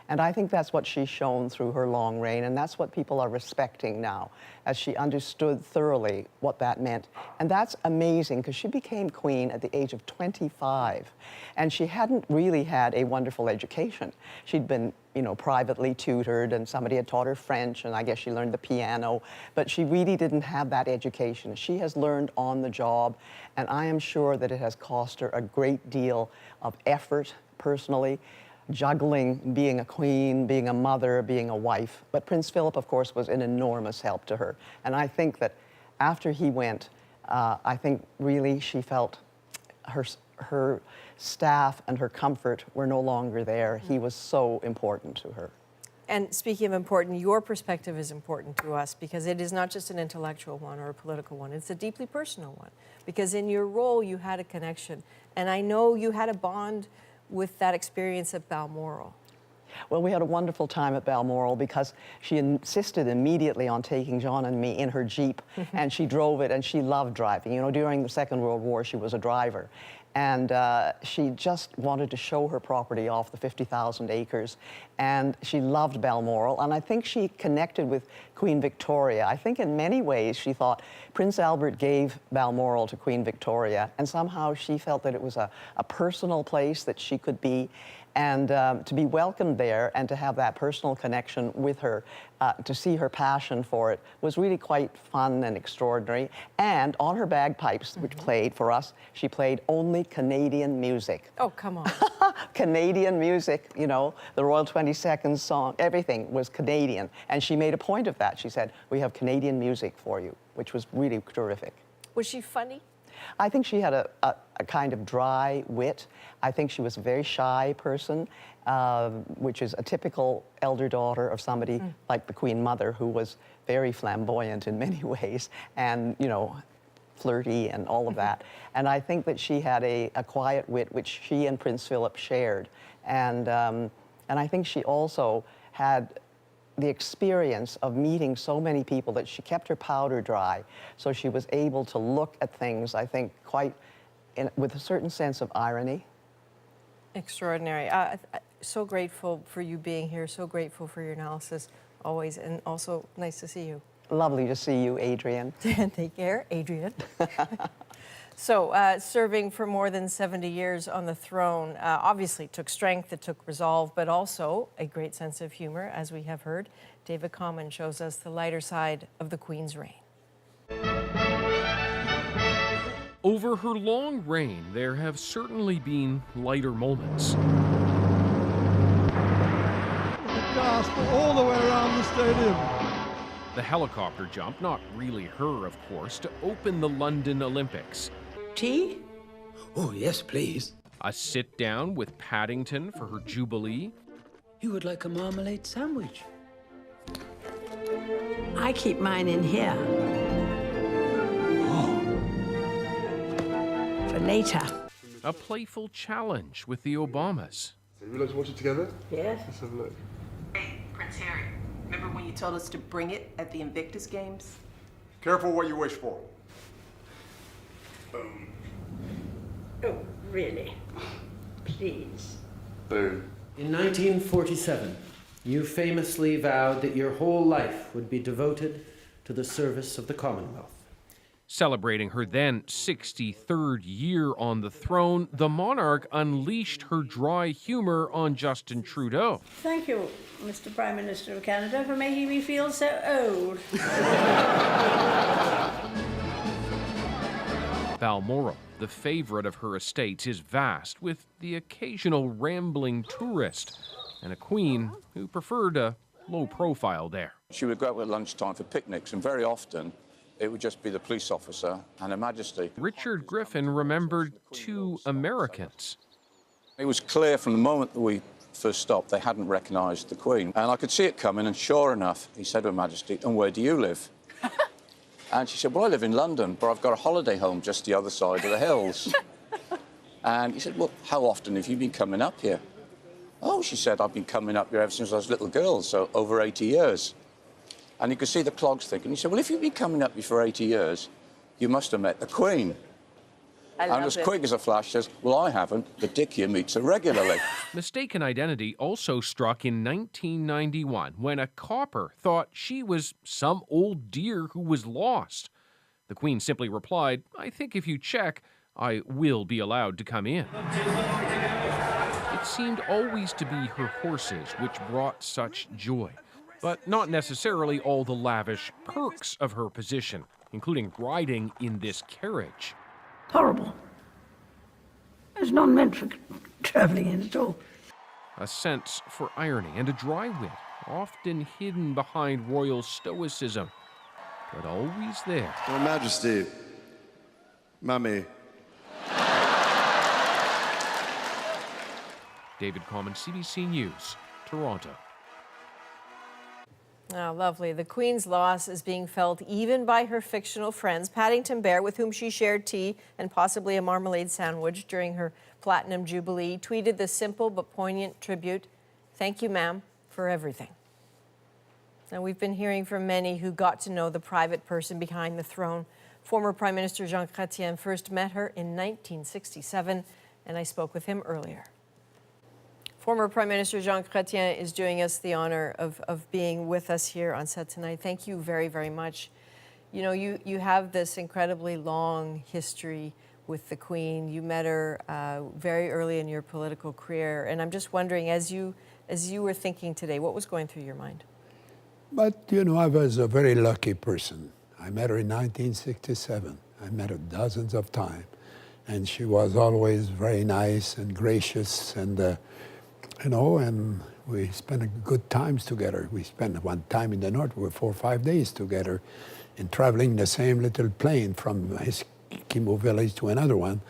And I think that's what she's shown through her long reign, and that's what people are respecting now, as she understood thoroughly what that meant. And that's amazing, because she became queen at the age of 25, and she hadn't really had a wonderful education. She'd been, you know, privately tutored, and somebody had taught her French, and I guess she learned the piano, but she really didn't have that education. She has learned on the job, and I am sure that it has cost her a great deal of effort personally, juggling being a queen, being a mother, being a wife. But Prince Philip, of course, was an enormous help to her. And I think that after he went, I think really she felt her staff and her comfort were no longer there. He was so important to her. And speaking of important, your perspective is important to us, because it is not just an intellectual one or a political one. It's a deeply personal one, because in your role you had a connection. And I know you had a bond with that experience at Balmoral. Well, we had a wonderful time at Balmoral, because she insisted immediately on taking John and me in her Jeep, and she drove it, and she loved driving. You know, during the Second World War, she was a driver. And she just wanted to show her property off, the 50,000 acres. And she loved Balmoral. And I think she connected with Queen Victoria. I think in many ways she thought Prince Albert gave Balmoral to Queen Victoria. And somehow she felt that it was a personal place that she could be. And to be welcomed there and to have that personal connection with her, to see her passion for it, was really quite fun and extraordinary. And on her bagpipes, which played for us, she played only Canadian music. Oh, come on. Canadian music, you know, the Royal 22nd song, everything was Canadian. And she made a point of that. She said, "We have Canadian music for you," which was really terrific. Was she funny? I think she had a kind of dry wit. I think she was a very shy person, which is a typical elder daughter of somebody like the Queen Mother, who was very flamboyant in many ways, and, you know, flirty and all of that. And I think that she had a quiet wit, which she and Prince Philip shared. And I think she also had the experience of meeting so many people that she kept her powder dry, so she was able to look at things, I think, quite with a certain sense of irony. Extraordinary. So grateful for you being here, so grateful for your analysis always, and also nice to see you. Lovely to see you, Adrienne. Take care, Adrienne. So, serving for more than 70 years on the throne obviously took strength, it took resolve, but also a great sense of humor, as we have heard. David Common shows us the lighter side of the Queen's reign. Over her long reign, there have certainly been lighter moments. Gasp all the way around the stadium. The helicopter jump, not really her, of course, to open the London Olympics. Tea? Oh, yes, please. A sit-down with Paddington for her Jubilee. You would like a marmalade sandwich? I keep mine in here. Oh. For later. A playful challenge with the Obamas. Would you like to watch it together? Yes. Let's have a look. Hey, Prince Harry, remember when you told us to bring it at the Invictus Games? Careful what you wish for. Boom. Oh, really? Please. Boom. In 1947, you famously vowed that your whole life would be devoted to the service of the Commonwealth. Celebrating her then 63rd year on the throne, the monarch unleashed her dry humor on Justin Trudeau. Thank you, Mr. Prime Minister of Canada, for making me feel so old. Balmoral, the favorite of her estates, is vast, with the occasional rambling tourist, and a queen who preferred a low profile there. She would go out at lunchtime for picnics, and very often it would just be the police officer and Her Majesty. Richard Griffin remembered two Americans. It was clear from the moment that we first stopped they hadn't recognised the Queen. And I could see it coming, and sure enough, he said to Her Majesty, "And where do you live?" And she said, "Well, I live in London, but I've got a holiday home just the other side of the hills." And he said, "Well, how often have you been coming up here?" "Oh," she said, "I've been coming up here ever since I was a little girl, so over 80 years. And you could see the clogs thinking. He said, "Well, if you've been coming up here for 80 years, you must have met the Queen." And as quick as a flash says, well, I haven't, but Dick here meets her regularly. Mistaken identity also struck in 1991 when a copper thought she was some old dear who was lost. The Queen simply replied, I think if you check, I will be allowed to come in. It seemed always to be her horses which brought such joy, but not necessarily all the lavish perks of her position, including riding in this carriage. Horrible. It's not meant for travelling in at all. A sense for irony and a dry wit, often hidden behind royal stoicism, but always there. Her Majesty, Mummy. David Common, CBC News, Toronto. Oh, lovely. The Queen's loss is being felt even by her fictional friends. Paddington Bear, with whom she shared tea and possibly a marmalade sandwich during her Platinum Jubilee, tweeted the simple but poignant tribute, "Thank you, ma'am, for everything." Now, we've been hearing from many who got to know the private person behind the throne. Former Prime Minister Jean Chrétien first met her in 1967, and I spoke with him earlier. Former Prime Minister Jean Chrétien is doing us the honor of being with us here on set tonight. Thank you very, very much. You know, you have this incredibly long history with the Queen. You met her very early in your political career. And I'm just wondering, as you were thinking today, what was going through your mind? But, you know, I was a very lucky person. I met her in 1967. I met her dozens of times. And she was always very nice and gracious and you know, and we spent good times together. We spent one time in the north, we were 4 or 5 days together, and traveling the same little plane from Eskimo village to another one.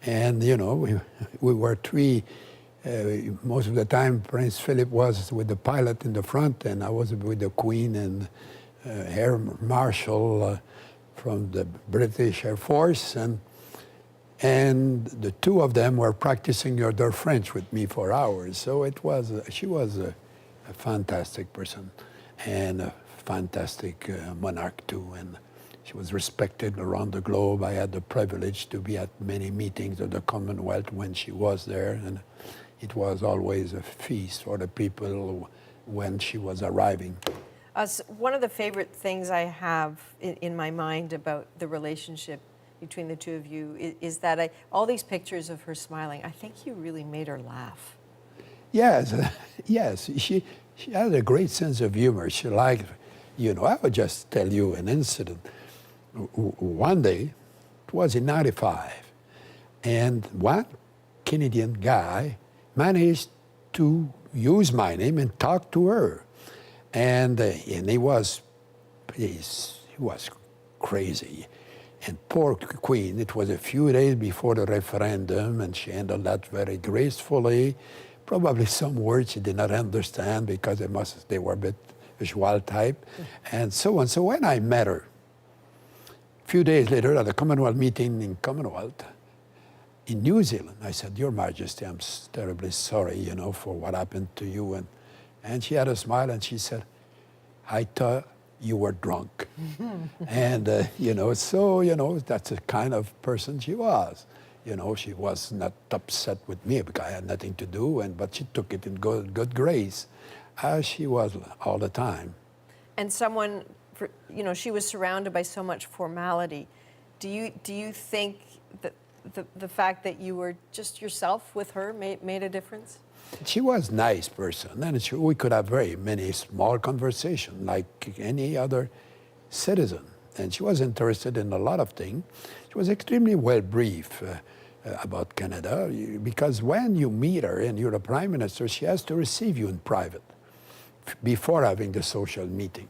And, you know, we were three. Most of the time, Prince Philip was with the pilot in the front, and I was with the Queen and Air Marshal from the British Air Force. And the two of them were practicing their French with me for hours. So it was, she was a fantastic person and a fantastic monarch too. And she was respected around the globe. I had the privilege to be at many meetings of the Commonwealth when she was there. And it was always a feast for the people when she was arriving. One of the favorite things I have in my mind about the relationship between the two of you is that all these pictures of her smiling, I think you really made her laugh. Yes, yes. She had a great sense of humor. She liked, you know, I would just tell you an incident. One day, it was in '95, and one Canadian guy managed to use my name and talk to her. And he was crazy. And poor Queen, it was a few days before the referendum, and she handled that very gracefully. Probably some words she did not understand because they were a bit visual type, and so on. So when I met her, a few days later at a Commonwealth meeting in Commonwealth, in New Zealand, I said, "Your Majesty, I'm terribly sorry, you know, for what happened to you." And she had a smile and she said, "I thought you were drunk." And, you know, so, you know, that's the kind of person she was. You know, she was not upset with me because I had nothing to do, but she took it in good grace, as she was all the time. And someone, you know, she was surrounded by so much formality. Do you think that the fact that you were just yourself with her made a difference? She was a nice person, and we could have very many small conversations like any other citizen. And she was interested in a lot of things. She was extremely well briefed about Canada, because when you meet her and you're the Prime Minister, she has to receive you in private before having the social meeting.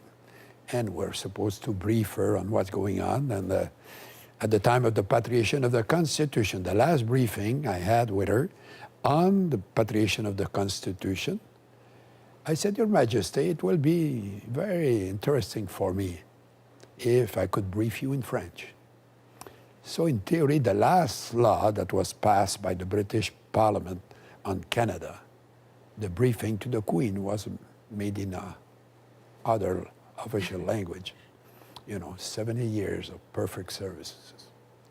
And we're supposed to brief her on what's going on. And at the time of the patriation of the Constitution, the last briefing I had with her on the patriation of the Constitution, I said, "Your Majesty, it will be very interesting for me if I could brief you in French." So in theory, the last law that was passed by the British Parliament on Canada, the briefing to the Queen was made in other official language. You know, 70 years of perfect services.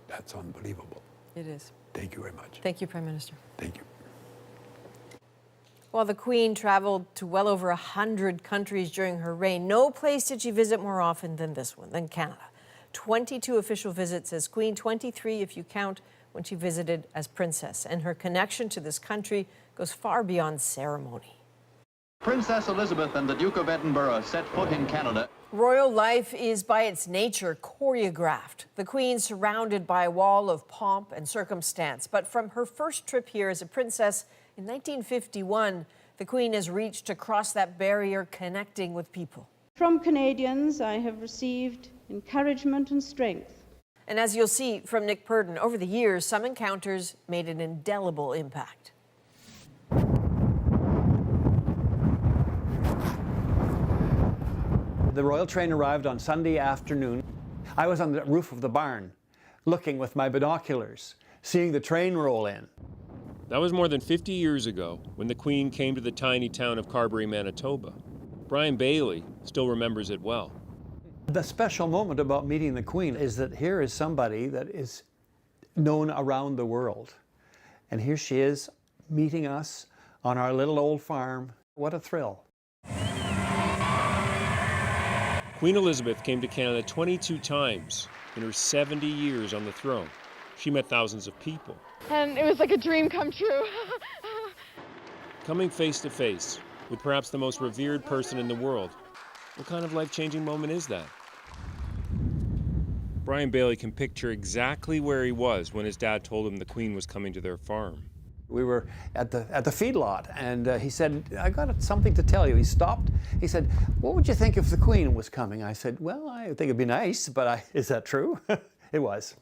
That's unbelievable. It is. Thank you very much. Thank you, Prime Minister. Thank you. While the Queen traveled to well over 100 countries during her reign, no place did she visit more often than this one, than Canada. 22 official visits as Queen, 23 if you count when she visited as Princess. And her connection to this country goes far beyond ceremony. Princess Elizabeth and the Duke of Edinburgh set foot in Canada. Royal life is by its nature choreographed. The Queen surrounded by a wall of pomp and circumstance. But from her first trip here as a princess in 1951, the Queen has reached across that barrier, connecting with people. From Canadians, I have received encouragement and strength. And as you'll see from Nick Purdon, over the years, some encounters made an indelible impact. The royal train arrived on Sunday afternoon. I was on the roof of the barn, looking with my binoculars, seeing the train roll in. That was more than 50 years ago when the Queen came to the tiny town of Carberry, Manitoba. Brian Bailey still remembers it well. The special moment about meeting the Queen is that here is somebody that is known around the world. And here she is meeting us on our little old farm. What a thrill. Queen Elizabeth came to Canada 22 times in her 70 years on the throne. She met thousands of people. And it was like a dream come true. Coming face to face with perhaps the most revered person in the world. What kind of life-changing moment is that? Brian Bailey can picture exactly where he was when his dad told him the Queen was coming to their farm. We were at the feedlot, and he said, I got something to tell you. He stopped. He said, what would you think if the Queen was coming? I said, well, I think it'd be nice, but is that true? It was.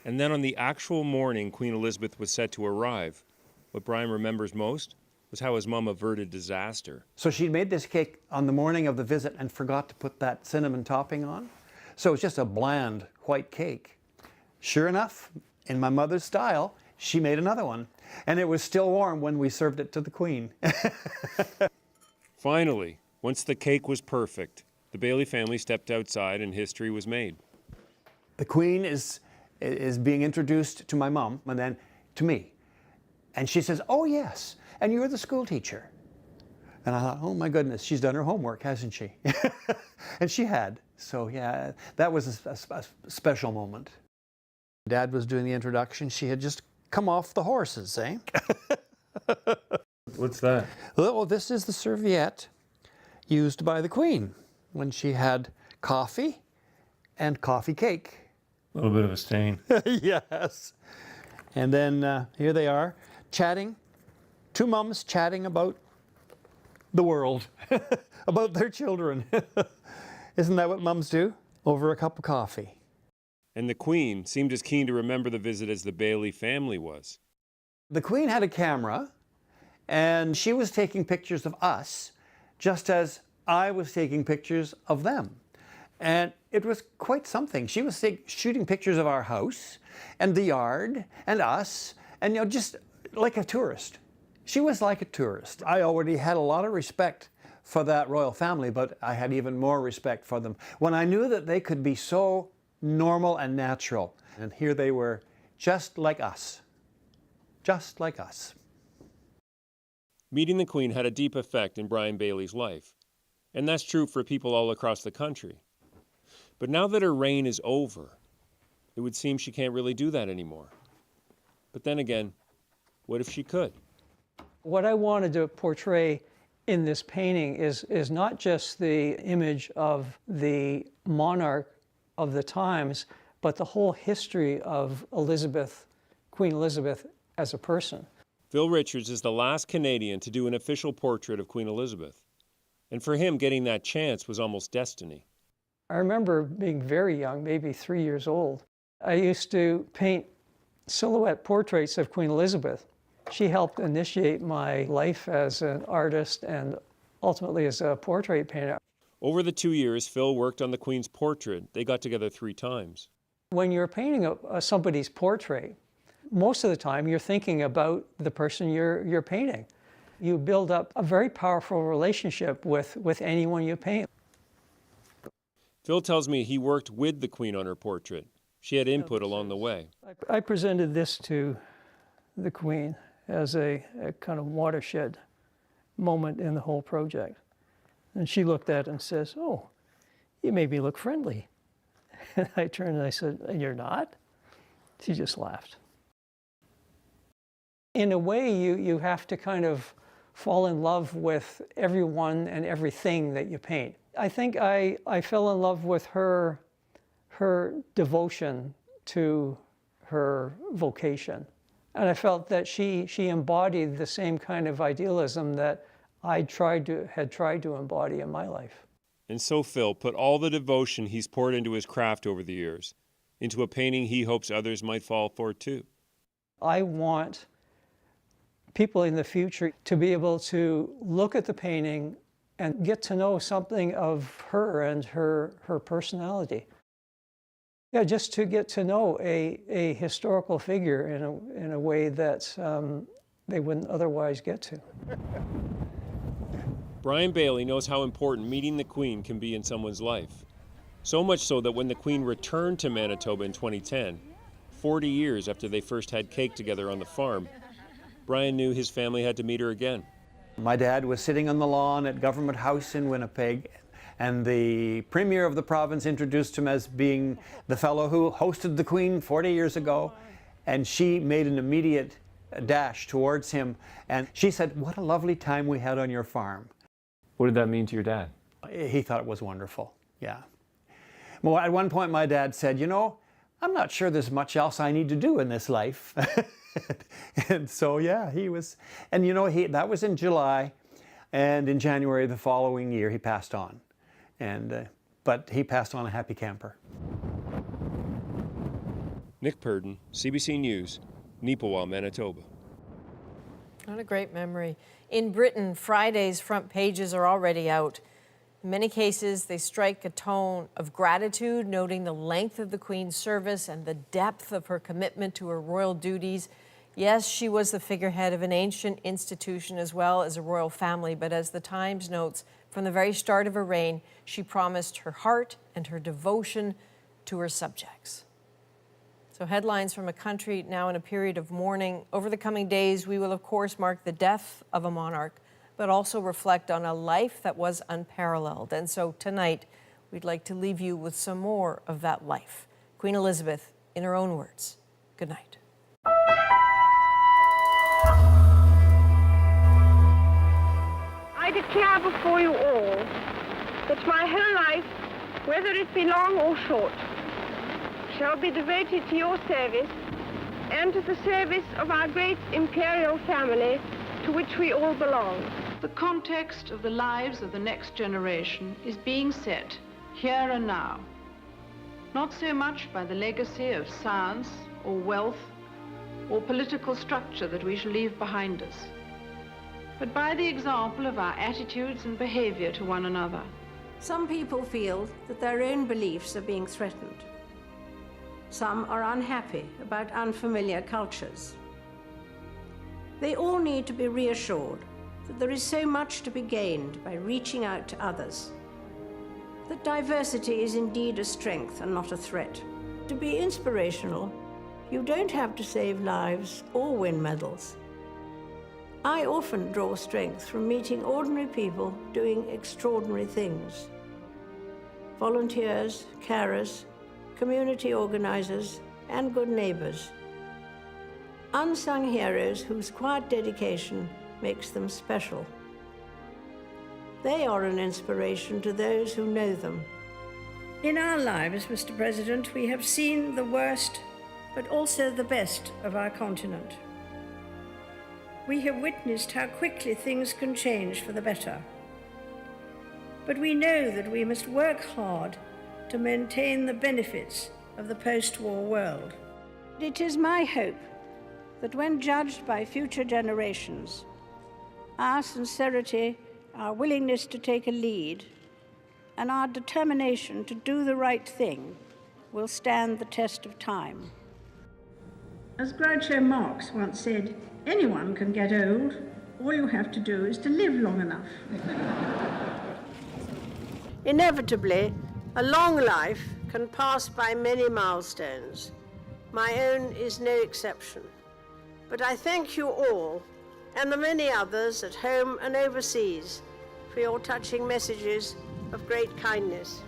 And then on the actual morning Queen Elizabeth was set to arrive, what Brian remembers most was how his mom averted disaster. So she made this cake on the morning of the visit and forgot to put that cinnamon topping on. So it's just a bland white cake. Sure enough, in my mother's style, she made another one. And it was still warm when we served it to the Queen. Finally, once the cake was perfect, the Bailey family stepped outside and history was made. The Queen is being introduced to my mom and then to me. And she says, oh yes, and you're the school teacher. And I thought, oh my goodness, she's done her homework, hasn't she? And she had. So yeah, that was a special moment. Dad was doing the introduction. She had just come off the horses, eh? What's that? Well, this is the serviette used by the Queen when she had coffee and coffee cake. A little bit of a stain. Yes. And then here they are, chatting, two mums chatting about the world, about their children. Isn't that what mums do? Over a cup of coffee. And the Queen seemed as keen to remember the visit as the Bailey family was. The Queen had a camera, and she was taking pictures of us, just as I was taking pictures of them. And it was quite something. She was shooting pictures of our house, and the yard, and us, and just like a tourist. She was like a tourist. I already had a lot of respect for that royal family, but I had even more respect for them when I knew that they could be so normal and natural. And here they were, just like us. Just like us. Meeting the Queen had a deep effect in Brian Bailey's life, and that's true for people all across the country. But now that her reign is over, it would seem she can't really do that anymore. But then again, what if she could? What I wanted to portray in this painting is not just the image of the monarch of the times, but the whole history of Elizabeth, Queen Elizabeth as a person. Phil Richards is the last Canadian to do an official portrait of Queen Elizabeth. And for him, getting that chance was almost destiny. I remember being very young, maybe 3 years old. I used to paint silhouette portraits of Queen Elizabeth. She helped initiate my life as an artist and ultimately as a portrait painter. Over the 2 years Phil worked on the Queen's portrait, they got together 3 times. When you're painting somebody's portrait, most of the time you're thinking about the person you're painting. You build up a very powerful relationship with anyone you paint. Phil tells me he worked with the Queen on her portrait, She had input along the way. I presented this to the Queen as a kind of watershed moment in the whole project. And she looked at it and says, "Oh, you made me look friendly." And I turned and I said, "And you're not?" She just laughed. In a way, you have to kind of fall in love with everyone and everything that you paint. I think I fell in love with her devotion to her vocation. And I felt that she embodied the same kind of idealism that I had tried to embody in my life. And so Phil put all the devotion he's poured into his craft over the years into a painting he hopes others might fall for too. I want people in the future to be able to look at the painting and get to know something of her and her personality. Yeah, just to get to know a historical figure in a way that they wouldn't otherwise get to. Brian Bailey knows how important meeting the Queen can be in someone's life. So much so that when the Queen returned to Manitoba in 2010, 40 years after they first had cake together on the farm, Brian knew his family had to meet her again. My dad was sitting on the lawn at Government House in Winnipeg, and the Premier of the province introduced him as being the fellow who hosted the Queen 40 years ago, and she made an immediate dash towards him, and she said, "What a lovely time we had on your farm." What did that mean to your dad? He thought it was wonderful, yeah. Well, at one point my dad said, "You know, I'm not sure there's much else I need to do in this life." And so, yeah, he was, and you know, that was in July, and in January the following year he passed on. But he passed on a happy camper. Nick Purdon, CBC News, Neepawa, Manitoba. What a great memory. In Britain, Friday's front pages are already out. In many cases, they strike a tone of gratitude, noting the length of the Queen's service and the depth of her commitment to her royal duties. Yes, she was the figurehead of an ancient institution as well as a royal family, but as the Times notes, from the very start of her reign, she promised her heart and her devotion to her subjects. So headlines from a country now in a period of mourning. Over the coming days, we will of course mark the death of a monarch, but also reflect on a life that was unparalleled. And so tonight, we'd like to leave you with some more of that life. Queen Elizabeth, in her own words. Good night. I declare before you all that my whole life, whether it be long or short, shall be devoted to your service and to the service of our great imperial family to which we all belong. The context of the lives of the next generation is being set here and now, not so much by the legacy of science or wealth or political structure that we shall leave behind us, but by the example of our attitudes and behavior to one another. Some people feel that their own beliefs are being threatened. Some are unhappy about unfamiliar cultures. They all need to be reassured that there is so much to be gained by reaching out to others, that diversity is indeed a strength and not a threat. To be inspirational, you don't have to save lives or win medals. I often draw strength from meeting ordinary people doing extraordinary things. Volunteers, carers, community organizers, and good neighbors. Unsung heroes whose quiet dedication makes them special. They are an inspiration to those who know them. In our lives, Mr. President, we have seen the worst, but also the best of our continent. We have witnessed how quickly things can change for the better. But we know that we must work hard to maintain the benefits of the post-war world. It is my hope that when judged by future generations, our sincerity, our willingness to take a lead, and our determination to do the right thing will stand the test of time. As Groucho Marx once said, anyone can get old. All you have to do is to live long enough. Inevitably, a long life can pass by many milestones. My own is no exception. But I thank you all, and the many others at home and overseas, for your touching messages of great kindness.